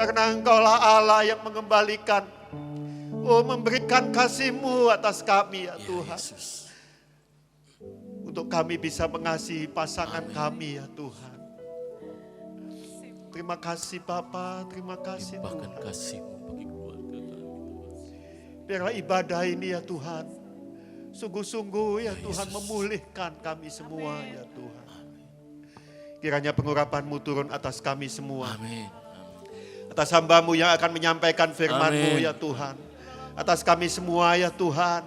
Karena Engkaulah Allah yang mengembalikan, memberikan kasih-Mu atas kami ya Tuhan. Untuk kami bisa mengasihi pasangan kami ya Tuhan. Terima kasih Bapa, terima kasih Tuhan. Kasih-Mu bagi keluarga kami. Biarlah ibadah ini ya Tuhan, sungguh-sungguh ya Tuhan memulihkan kami semua ya Tuhan. Kiranya pengurapan-Mu turun atas kami semua. Amin. Atas hamba-Mu yang akan menyampaikan firman-Mu ya Tuhan. Atas kami semua ya Tuhan.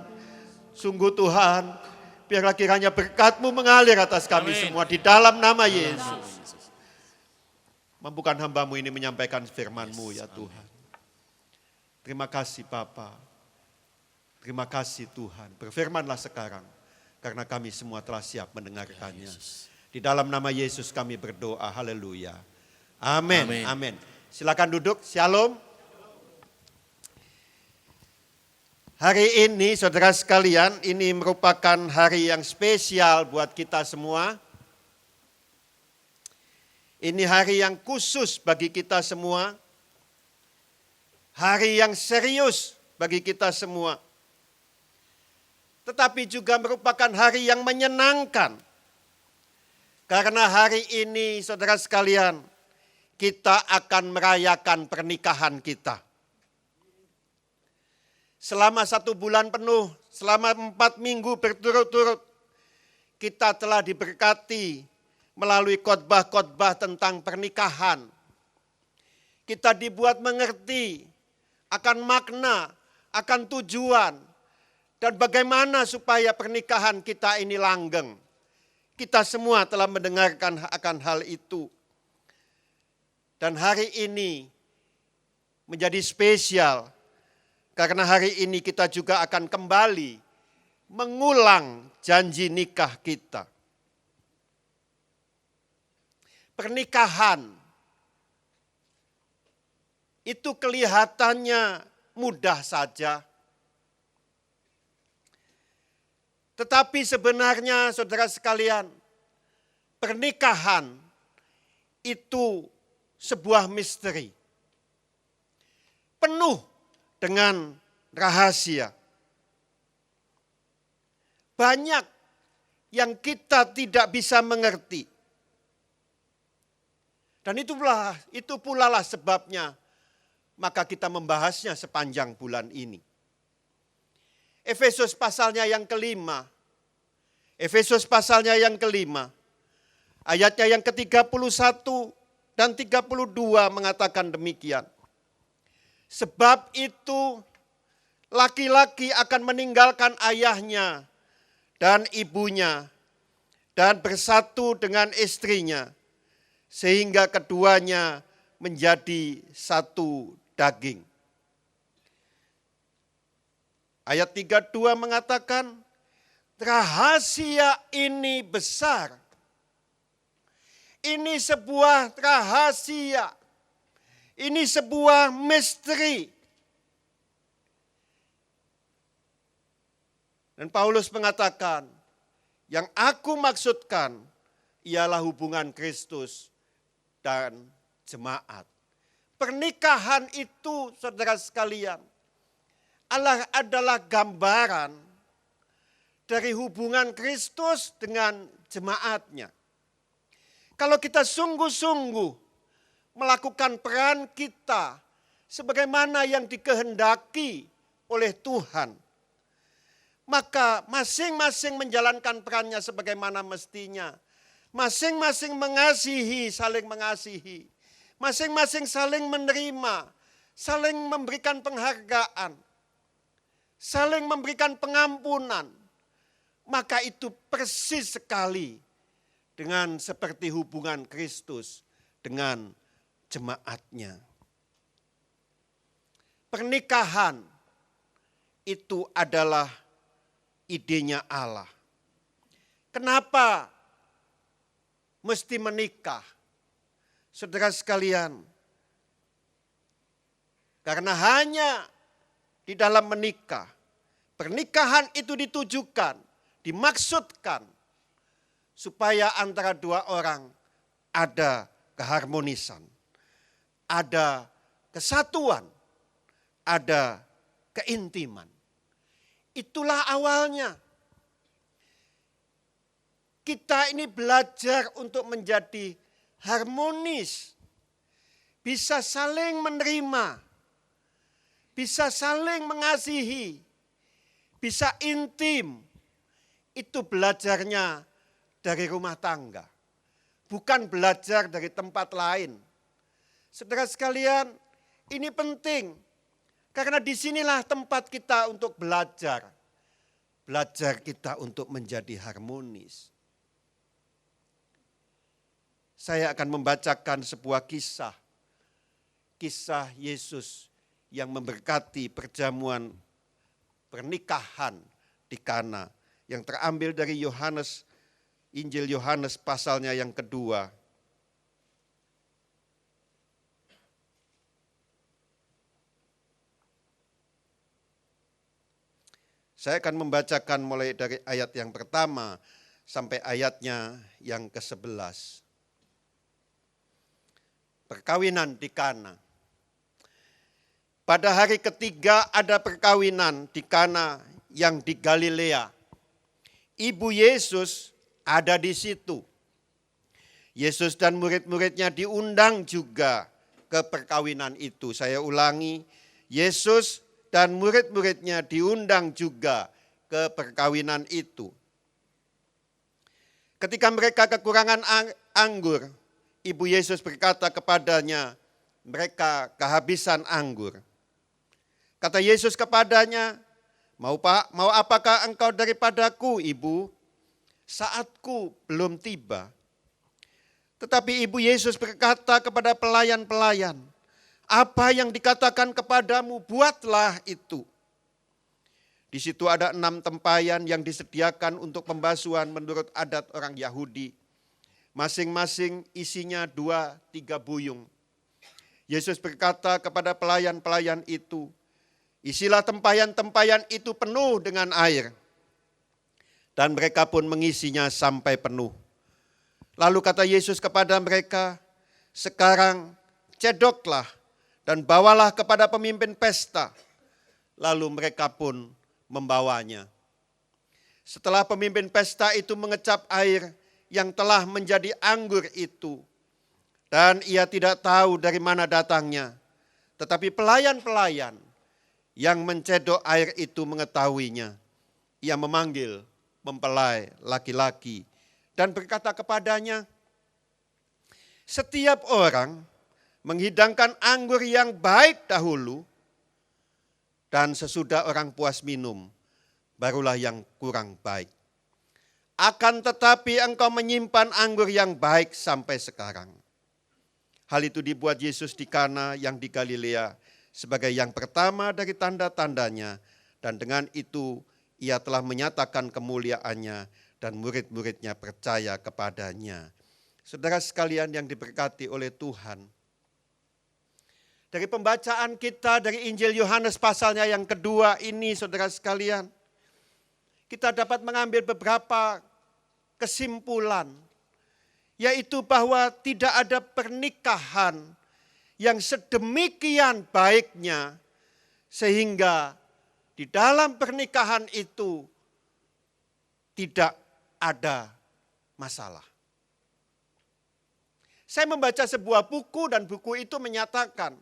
Sungguh Tuhan, biarlah kiranya berkat-Mu mengalir atas kami semua di dalam nama Yesus. Mampukan hamba-Mu ini menyampaikan firman-Mu ya Tuhan. Terima kasih Bapa. Terima kasih Tuhan. Berfirmanlah sekarang, karena kami semua telah siap mendengarkannya. Di dalam nama Yesus kami berdoa, haleluya. Amin, amin. Silakan duduk, shalom. Hari ini saudara sekalian, ini merupakan hari yang spesial buat kita semua. Ini hari yang khusus bagi kita semua. Hari yang serius bagi kita semua. Tetapi juga merupakan hari yang menyenangkan. Karena hari ini saudara sekalian, kita akan merayakan pernikahan kita. Selama 1 bulan penuh, selama 4 minggu berturut-turut, kita telah diberkati melalui khotbah-khotbah tentang pernikahan. Kita dibuat mengerti akan makna, akan tujuan, dan bagaimana supaya pernikahan kita ini langgeng. Kita semua telah mendengarkan akan hal itu. Dan hari ini menjadi spesial karena hari ini kita juga akan kembali mengulang janji nikah kita. Pernikahan itu kelihatannya mudah saja. Tetapi sebenarnya saudara sekalian, pernikahan itu sebuah misteri. Penuh dengan rahasia. Banyak yang kita tidak bisa mengerti. Dan itu pula lah sebabnya maka kita membahasnya sepanjang bulan ini. Efesus pasalnya yang kelima. Efesus pasalnya yang kelima. Ayatnya yang ke-31 dan 32 mengatakan demikian. Sebab itu laki-laki akan meninggalkan ayahnya dan ibunya dan bersatu dengan istrinya sehingga keduanya menjadi satu daging. Ayat 32 mengatakan rahasia ini besar. Ini sebuah rahasia. Ini sebuah misteri. Dan Paulus mengatakan, yang aku maksudkan ialah hubungan Kristus dan jemaat. Pernikahan itu, saudara sekalian, adalah gambaran dari hubungan Kristus dengan jemaatnya. Kalau kita sungguh-sungguh melakukan peran kita sebagaimana yang dikehendaki oleh Tuhan, maka masing-masing menjalankan perannya sebagaimana mestinya. Masing-masing mengasihi, saling mengasihi. Masing-masing saling menerima, saling memberikan penghargaan, saling memberikan pengampunan. Maka itu persis sekali dengan seperti hubungan Kristus dengan jemaatnya. Pernikahan itu adalah idenya Allah. Kenapa mesti menikah? Saudara sekalian, karena hanya di dalam menikah, pernikahan itu ditujukan, dimaksudkan supaya antara dua orang ada keharmonisan, ada kesatuan, ada keintiman. Itulah awalnya. Kita ini belajar untuk menjadi harmonis, bisa saling menerima, bisa saling mengasihi, bisa intim. Itu belajarnya dari rumah tangga, bukan belajar dari tempat lain. Saudara sekalian, ini penting karena disinilah tempat kita untuk belajar. Belajar kita untuk menjadi harmonis. Saya akan membacakan sebuah kisah. Kisah Yesus yang memberkati perjamuan pernikahan di Kana. Yang terambil dari Yohanes, Injil Yohanes pasalnya yang kedua. Saya akan membacakan mulai dari ayat yang pertama sampai ayatnya yang ke-11. Perkawinan di Kana. Pada hari ketiga ada perkawinan di Kana yang di Galilea. Ibu Yesus ada di situ. Yesus dan murid-muridnya diundang juga ke perkawinan itu. Saya ulangi, Yesus dan murid-muridnya diundang juga ke perkawinan itu. Ketika mereka kekurangan anggur, Ibu Yesus berkata kepadanya, mereka kehabisan anggur. Kata Yesus kepadanya, mau apakah engkau daripadaku, Ibu? Saatku belum tiba. Tetapi Ibu Yesus berkata kepada pelayan-pelayan, apa yang dikatakan kepadamu, buatlah itu. Di situ ada 6 tempayan yang disediakan untuk pembasuhan menurut adat orang Yahudi. Masing-masing isinya 2-3 buyung. Yesus berkata kepada pelayan-pelayan itu, isilah tempayan-tempayan itu penuh dengan air. Dan mereka pun mengisinya sampai penuh. Lalu kata Yesus kepada mereka, sekarang cedoklah dan bawalah kepada pemimpin pesta. Lalu mereka pun membawanya. Setelah pemimpin pesta itu mengecap air yang telah menjadi anggur itu, dan ia tidak tahu dari mana datangnya, tetapi pelayan-pelayan yang mencedok air itu mengetahuinya. Ia memanggil mempelai laki-laki dan berkata kepadanya, setiap orang menghidangkan anggur yang baik dahulu, dan sesudah orang puas minum, barulah yang kurang baik. Akan tetapi engkau menyimpan anggur yang baik sampai sekarang. Hal itu dibuat Yesus di Kana yang di Galilea sebagai yang pertama dari tanda-tandanya, dan dengan itu ia telah menyatakan kemuliaannya dan murid-muridnya percaya kepadanya. Saudara sekalian yang diberkati oleh Tuhan, dari pembacaan kita dari Injil Yohanes pasalnya yang kedua ini, saudara sekalian, kita dapat mengambil beberapa kesimpulan, yaitu bahwa tidak ada pernikahan yang sedemikian baiknya sehingga di dalam pernikahan itu tidak ada masalah. Saya membaca sebuah buku dan buku itu menyatakan,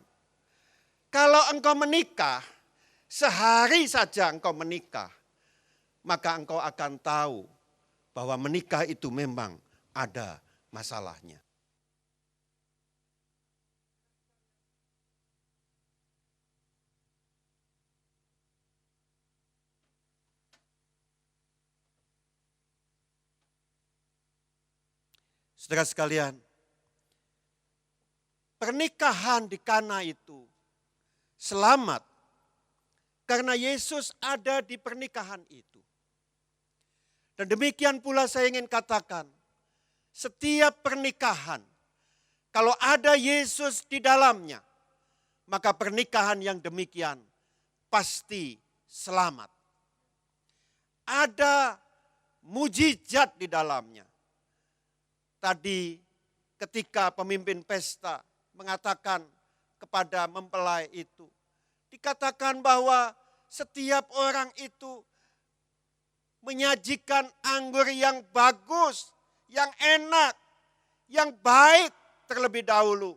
kalau engkau menikah, sehari saja engkau menikah, maka engkau akan tahu bahwa menikah itu memang ada masalahnya. Saudara sekalian, pernikahan di Kana itu selamat karena Yesus ada di pernikahan itu. Dan demikian pula saya ingin katakan, setiap pernikahan, kalau ada Yesus di dalamnya, maka pernikahan yang demikian pasti selamat. Ada mujizat di dalamnya. Tadi ketika pemimpin pesta mengatakan kepada mempelai itu. Dikatakan bahwa setiap orang itu menyajikan anggur yang bagus, yang enak, yang baik terlebih dahulu.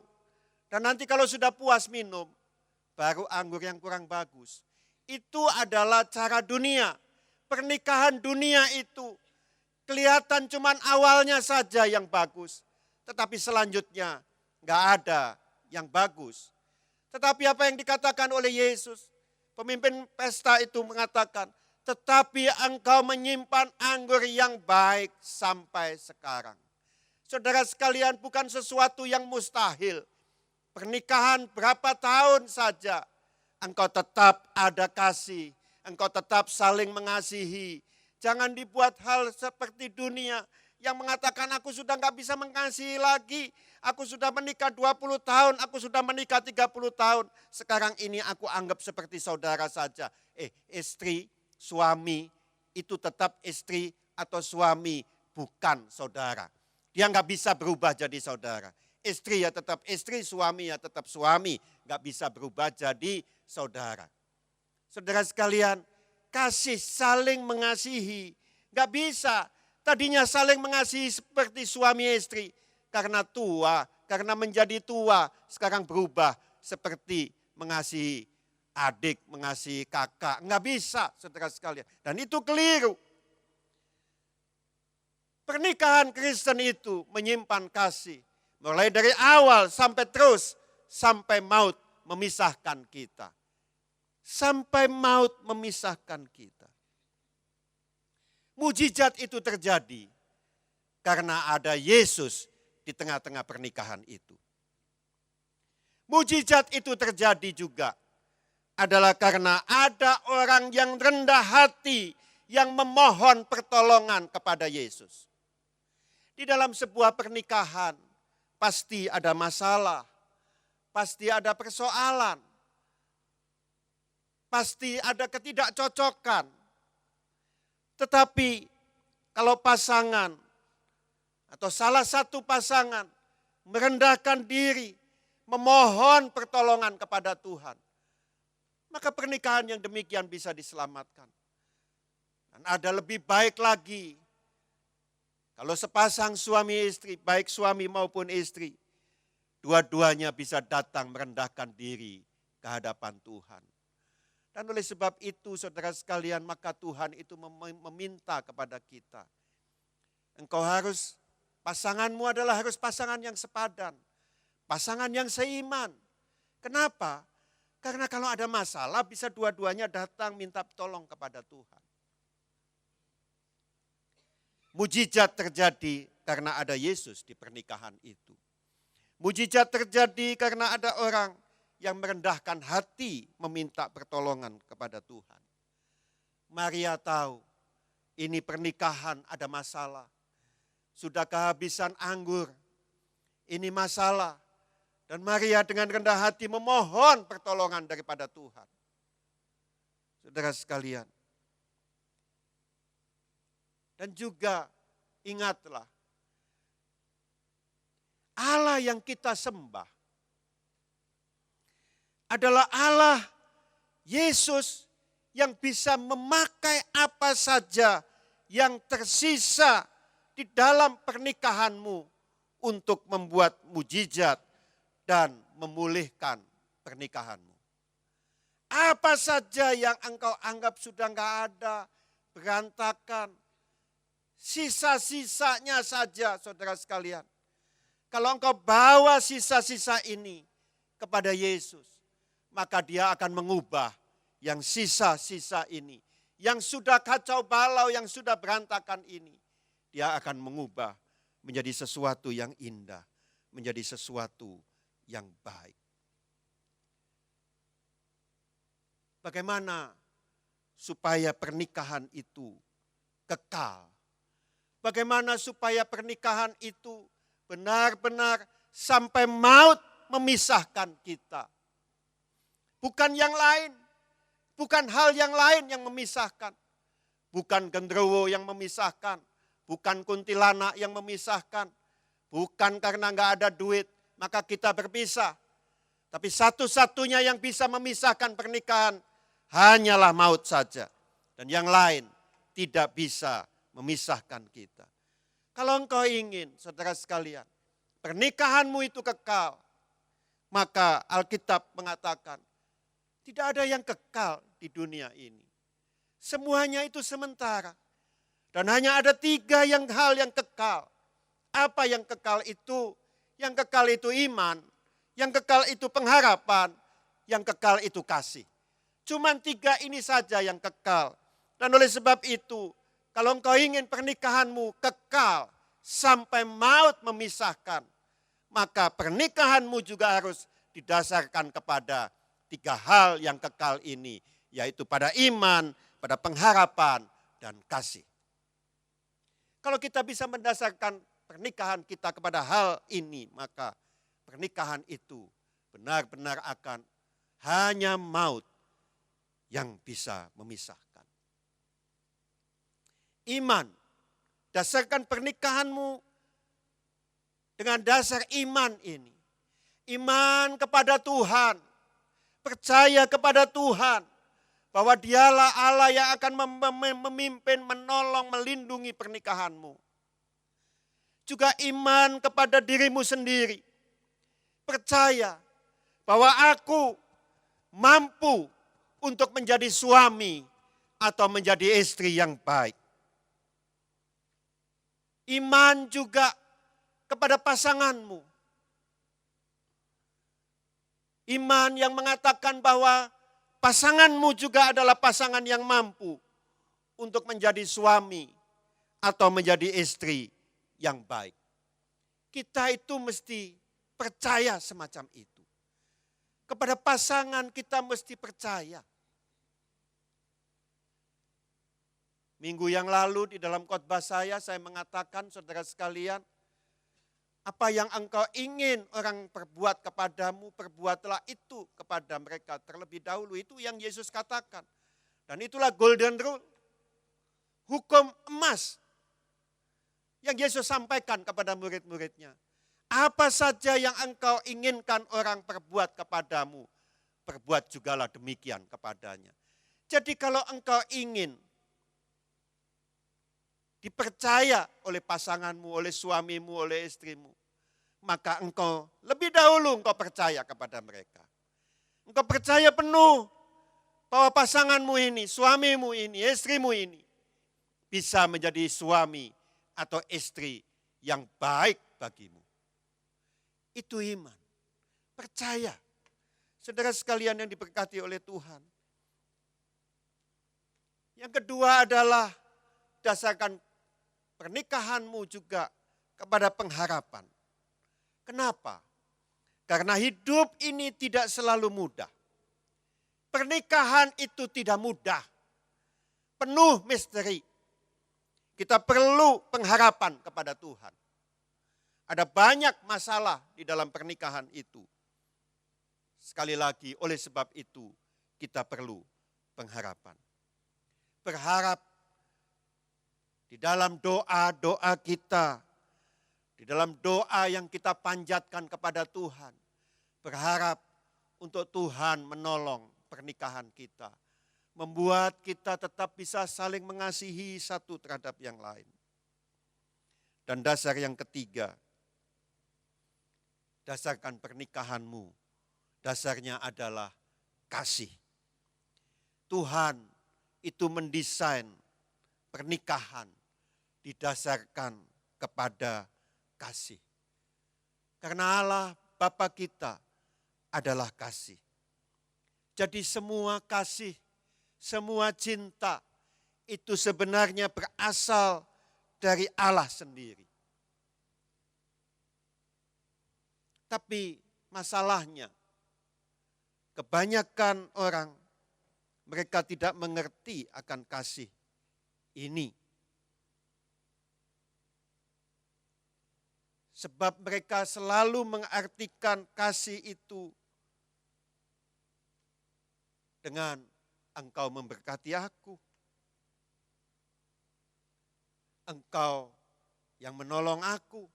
Dan nanti kalau sudah puas minum, baru anggur yang kurang bagus. Itu adalah cara dunia. Pernikahan dunia itu kelihatan cuman awalnya saja yang bagus. Tetapi selanjutnya nggak ada yang bagus. Tetapi apa yang dikatakan oleh Yesus, pemimpin pesta itu mengatakan, tetapi engkau menyimpan anggur yang baik sampai sekarang. Saudara sekalian, bukan sesuatu yang mustahil. Pernikahan berapa tahun saja, engkau tetap ada kasih, engkau tetap saling mengasihi. Jangan dibuat hal seperti dunia yang mengatakan aku sudah nggak bisa mengasihi lagi. Aku sudah menikah 20 tahun, aku sudah menikah 30 tahun. Sekarang ini aku anggap seperti saudara saja. Istri, suami itu tetap istri atau suami, bukan saudara. Dia nggak bisa berubah jadi saudara. Istri ya tetap istri, suami ya tetap suami. Nggak bisa berubah jadi saudara. Saudara sekalian, kasih saling mengasihi. Nggak bisa. Tadinya saling mengasihi seperti suami istri. Karena tua, karena menjadi tua, sekarang berubah seperti mengasihi adik, mengasihi kakak. Nggak bisa, saudara sekalian. Dan itu keliru. Pernikahan Kristen itu menyimpan kasih. Mulai dari awal sampai terus, sampai maut memisahkan kita. Sampai maut memisahkan kita. Mujizat itu terjadi karena ada Yesus di tengah-tengah pernikahan itu. Mujizat itu terjadi juga adalah karena ada orang yang rendah hati yang memohon pertolongan kepada Yesus. Di dalam sebuah pernikahan pasti ada masalah, pasti ada persoalan, pasti ada ketidakcocokan. Tetapi kalau pasangan atau salah satu pasangan merendahkan diri, memohon pertolongan kepada Tuhan, maka pernikahan yang demikian bisa diselamatkan. Dan ada lebih baik lagi, kalau sepasang suami istri, baik suami maupun istri, dua-duanya bisa datang merendahkan diri ke hadapan Tuhan. Dan oleh sebab itu saudara sekalian, maka Tuhan itu meminta kepada kita. Engkau harus, pasanganmu adalah harus pasangan yang sepadan. Pasangan yang seiman. Kenapa? Karena kalau ada masalah bisa dua-duanya datang minta tolong kepada Tuhan. Mujizat terjadi karena ada Yesus di pernikahan itu. Mujizat terjadi karena ada orang yang merendahkan hati meminta pertolongan kepada Tuhan. Maria tahu ini pernikahan ada masalah. Sudah kehabisan anggur. Ini masalah. Dan Maria dengan rendah hati memohon pertolongan daripada Tuhan. Saudara sekalian. Dan juga ingatlah, Allah yang kita sembah adalah Allah Yesus yang bisa memakai apa saja yang tersisa di dalam pernikahanmu untuk membuat mujizat dan memulihkan pernikahanmu. Apa saja yang engkau anggap sudah enggak ada, berantakan, sisa-sisanya saja saudara sekalian. Kalau engkau bawa sisa-sisa ini kepada Yesus, maka dia akan mengubah yang sisa-sisa ini. Yang sudah kacau balau, yang sudah berantakan ini. Dia akan mengubah menjadi sesuatu yang indah. Menjadi sesuatu yang baik. Bagaimana supaya pernikahan itu kekal? Bagaimana supaya pernikahan itu benar-benar sampai maut memisahkan kita? Bukan yang lain, bukan hal yang lain yang memisahkan. Bukan genderuwo yang memisahkan, bukan kuntilanak yang memisahkan, bukan karena enggak ada duit, maka kita berpisah. Tapi satu-satunya yang bisa memisahkan pernikahan hanyalah maut saja. Dan yang lain tidak bisa memisahkan kita. Kalau engkau ingin, saudara sekalian, pernikahanmu itu kekal, maka Alkitab mengatakan, tidak ada yang kekal di dunia ini. Semuanya itu sementara. Dan hanya ada 3 hal yang kekal. Apa yang kekal itu? Yang kekal itu iman, yang kekal itu pengharapan, yang kekal itu kasih. Cuman 3 ini saja yang kekal. Dan oleh sebab itu, kalau engkau ingin pernikahanmu kekal sampai maut memisahkan, maka pernikahanmu juga harus didasarkan kepada 3 hal yang kekal ini, yaitu pada iman, pada pengharapan, dan kasih. Kalau kita bisa mendasarkan pernikahan kita kepada hal ini, maka pernikahan itu benar-benar akan hanya maut yang bisa memisahkan. Iman, dasarkan pernikahanmu dengan dasar iman ini. Iman kepada Tuhan, percaya kepada Tuhan, bahwa dialah Allah yang akan memimpin, menolong, melindungi pernikahanmu. Juga iman kepada dirimu sendiri. Percaya bahwa aku mampu untuk menjadi suami atau menjadi istri yang baik. Iman juga kepada pasanganmu. Iman yang mengatakan bahwa pasanganmu juga adalah pasangan yang mampu untuk menjadi suami atau menjadi istri yang baik. Kita itu mesti percaya semacam itu. Kepada pasangan kita mesti percaya. Minggu yang lalu di dalam khotbah saya mengatakan, saudara sekalian, apa yang engkau ingin orang perbuat kepadamu, perbuatlah itu kepada mereka terlebih dahulu. Itu yang Yesus katakan. Dan itulah golden rule. Hukum emas yang Yesus sampaikan kepada murid-muridnya. Apa saja yang engkau inginkan orang perbuat kepadamu, perbuat jugalah demikian kepadanya. Jadi kalau engkau ingin dipercaya oleh pasanganmu, oleh suamimu, oleh istrimu, maka engkau lebih dahulu engkau percaya kepada mereka. Engkau percaya penuh bahwa pasanganmu ini, suamimu ini, istrimu ini bisa menjadi suami atau istri yang baik bagimu. Itu iman. Percaya. Saudara sekalian yang diberkati oleh Tuhan. Yang kedua adalah dasarkan pernikahanmu juga kepada pengharapan. Kenapa? Karena hidup ini tidak selalu mudah. Pernikahan itu tidak mudah. Penuh misteri. Kita perlu pengharapan kepada Tuhan. Ada banyak masalah di dalam pernikahan itu. Sekali lagi, oleh sebab itu kita perlu pengharapan. Berharap di dalam doa-doa kita, di dalam doa yang kita panjatkan kepada Tuhan, berharap untuk Tuhan menolong pernikahan kita, membuat kita tetap bisa saling mengasihi satu terhadap yang lain. Dan dasar yang ketiga, dasarkan pernikahanmu, dasarnya adalah kasih. Tuhan itu mendesain pernikahan didasarkan kepada kasih. Karena Allah Bapa kita adalah kasih. Jadi semua kasih, semua cinta itu sebenarnya berasal dari Allah sendiri. Tapi masalahnya, kebanyakan orang mereka tidak mengerti akan kasih ini. Sebab mereka selalu mengartikan kasih itu dengan engkau memberkati aku. Engkau yang menolong aku.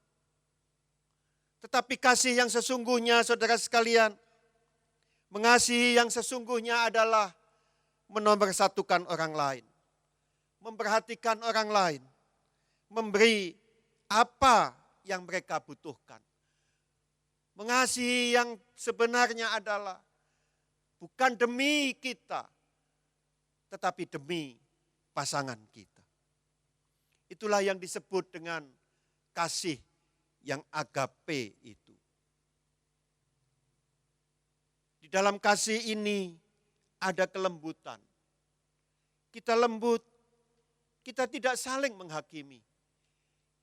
Tetapi kasih yang sesungguhnya, saudara sekalian, Mengasihi yang sesungguhnya adalah menomorsatukan orang lain, memperhatikan orang lain, memberi apa yang mereka butuhkan. Mengasihi yang sebenarnya adalah bukan demi kita, tetapi demi pasangan kita. Itulah yang disebut dengan kasih yang agape itu. Di dalam kasih ini ada kelembutan. Kita lembut, kita tidak saling menghakimi.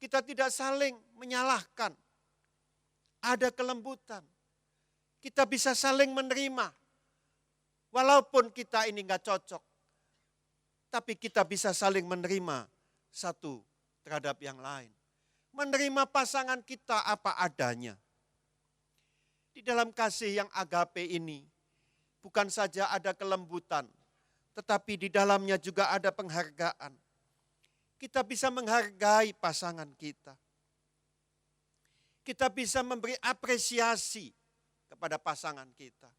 Kita tidak saling menyalahkan. Ada kelembutan. Kita bisa saling menerima. Walaupun kita ini enggak cocok. Tapi kita bisa saling menerima satu terhadap yang lain. Menerima pasangan kita apa adanya. Di dalam kasih yang agape ini, bukan saja ada kelembutan, tetapi di dalamnya juga ada penghargaan. Kita bisa menghargai pasangan kita. Kita bisa memberi apresiasi kepada pasangan kita.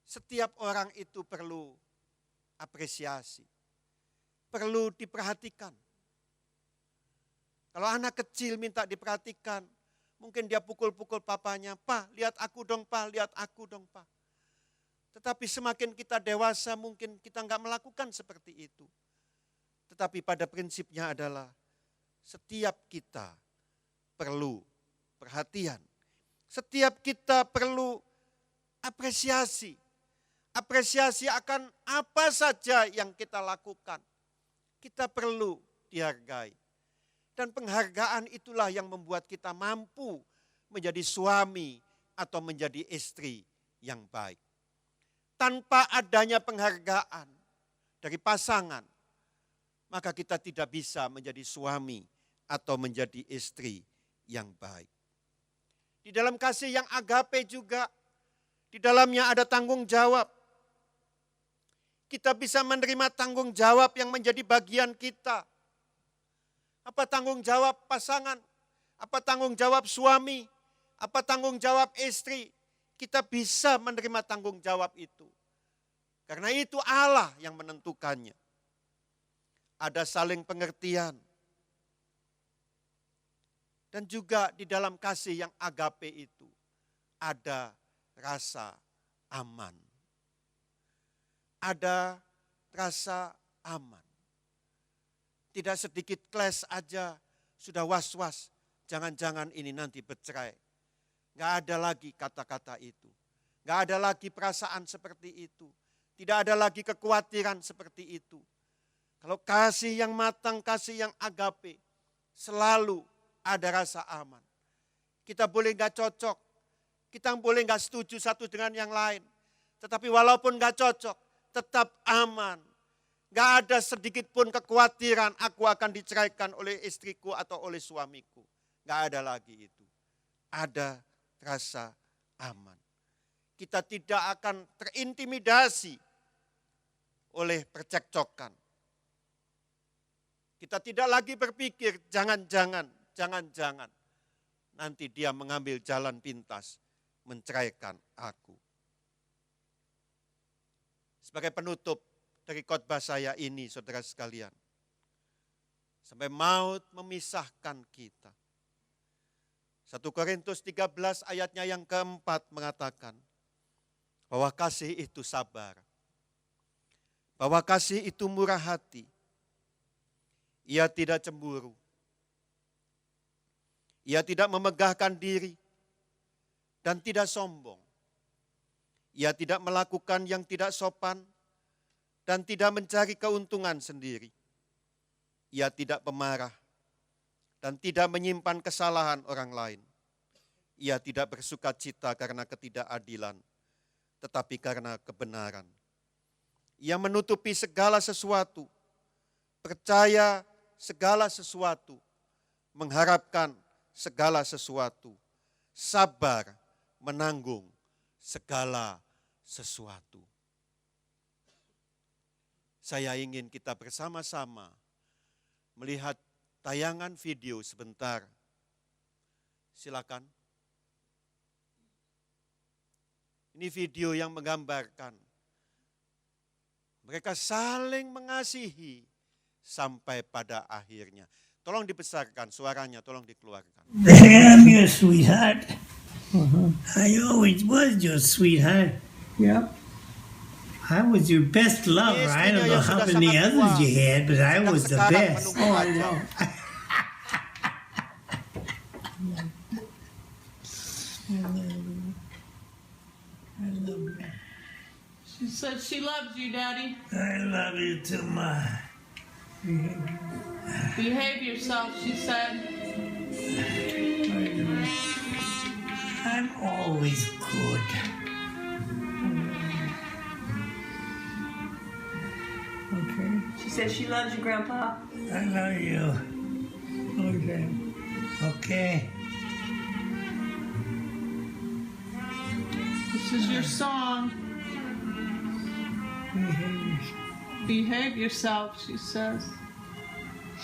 Setiap orang itu perlu apresiasi, perlu diperhatikan. Kalau anak kecil minta diperhatikan, mungkin dia pukul-pukul papanya, "Pak, lihat aku dong, Pak, lihat aku dong, Pak." Tetapi semakin kita dewasa mungkin kita enggak melakukan seperti itu. Tetapi pada prinsipnya adalah setiap kita perlu perhatian. Setiap kita perlu apresiasi. Apresiasi akan apa saja yang kita lakukan. Kita perlu dihargai. Dan penghargaan itulah yang membuat kita mampu menjadi suami atau menjadi istri yang baik. Tanpa adanya penghargaan dari pasangan, maka kita tidak bisa menjadi suami atau menjadi istri yang baik. Di dalam kasih yang agape juga, di dalamnya ada tanggung jawab. Kita bisa menerima tanggung jawab yang menjadi bagian kita. Apa tanggung jawab pasangan? Apa tanggung jawab suami? Apa tanggung jawab istri? Kita bisa menerima tanggung jawab itu. Karena itu Allah yang menentukannya. Ada saling pengertian. Dan juga di dalam kasih yang agape itu ada rasa aman. Ada rasa aman. Tidak sedikit clash aja sudah was-was. Jangan-jangan ini nanti bercerai. Nggak ada lagi kata-kata itu. Nggak ada lagi perasaan seperti itu. Tidak ada lagi kekhawatiran seperti itu. Kalau kasih yang matang, kasih yang agape, selalu ada rasa aman. Kita boleh nggak cocok. Kita boleh nggak setuju satu dengan yang lain. Tetapi walaupun nggak cocok, tetap aman. Gak ada sedikit pun kekhawatiran aku akan diceraikan oleh istriku atau oleh suamiku. Gak ada lagi itu. Ada rasa aman. Kita tidak akan terintimidasi oleh percekcokan. Kita tidak lagi berpikir jangan-jangan nanti dia mengambil jalan pintas menceraikan aku. Sebagai penutup dari khotbah saya ini, saudara sekalian. Sampai maut memisahkan kita. 1 Korintus 13 ayatnya yang keempat mengatakan bahwa kasih itu sabar. Bahwa kasih itu murah hati. Ia tidak cemburu. Ia tidak memegahkan diri dan tidak sombong. Ia tidak melakukan yang tidak sopan dan tidak mencari keuntungan sendiri. Ia tidak pemarah dan tidak menyimpan kesalahan orang lain. Ia tidak bersuka cita karena ketidakadilan, tetapi karena kebenaran. Ia menutupi segala sesuatu, percaya segala sesuatu, mengharapkan segala sesuatu, sabar menanggung segala sesuatu. Saya ingin kita bersama-sama melihat tayangan video sebentar. Silakan. Ini video yang menggambarkan mereka saling mengasihi sampai pada akhirnya. Tolong dibesarkan suaranya, tolong dikeluarkan. I'm your sweetheart. I always was your sweetheart. Yep. I was your best lover. I don't know how many others you had, but I was the best. Oh, I know. I love you. She said she loves you, Daddy. I love you too much. Behave yourself, she said. I'm always good. Okay. She says she loves you, Grandpa. I love you. Okay. Okay. This is your song. Behave yourself, she says.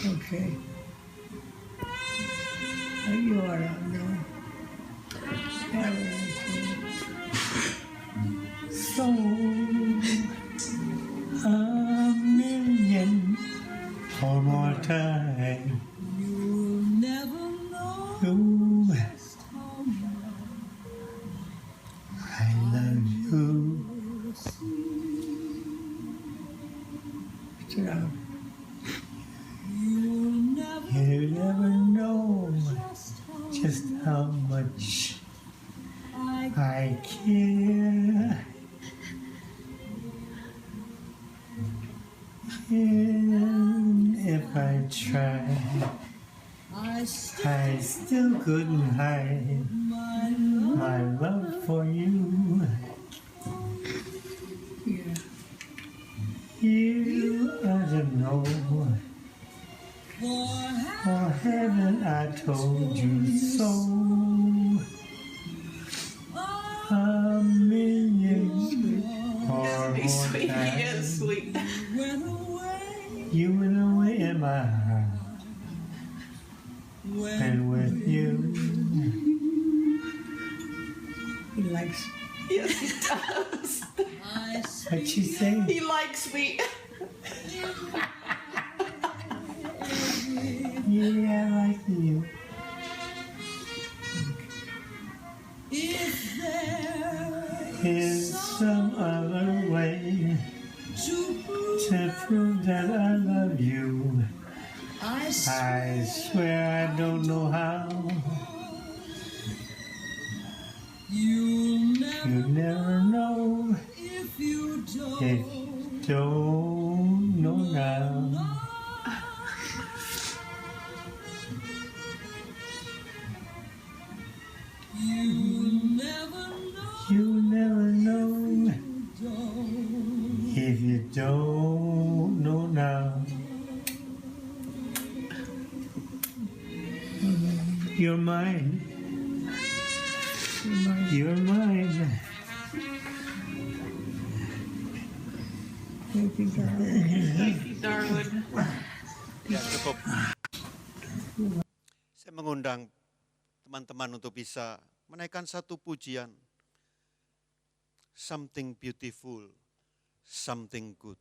Okay. You are now. So, a million one more time. You'll never know You, just how I love you. Sit down. you'll never You never know just how just how much I I care. And if I try, I still I still couldn't hide my love my love for you. Yeah. You ought to know, for for heaven I told you so. A million or He's more sweet. He times. is sweet. went away You went away in my heart, when and with you, He likes. Yes, he does. I what you say? He likes me. Yeah, I like you. if there Is some other way to prove to prove that I love you? I I swear I don't know how. you'll never You never know if you don't if don't know now. you'll never know You never know don't if you don't know now. You're mine. You're mine. Thank you, darling. Thank you, darling. Ya, cukup. Saya mengundang teman-teman untuk bisa menaikkan satu pujian. Something beautiful, something good.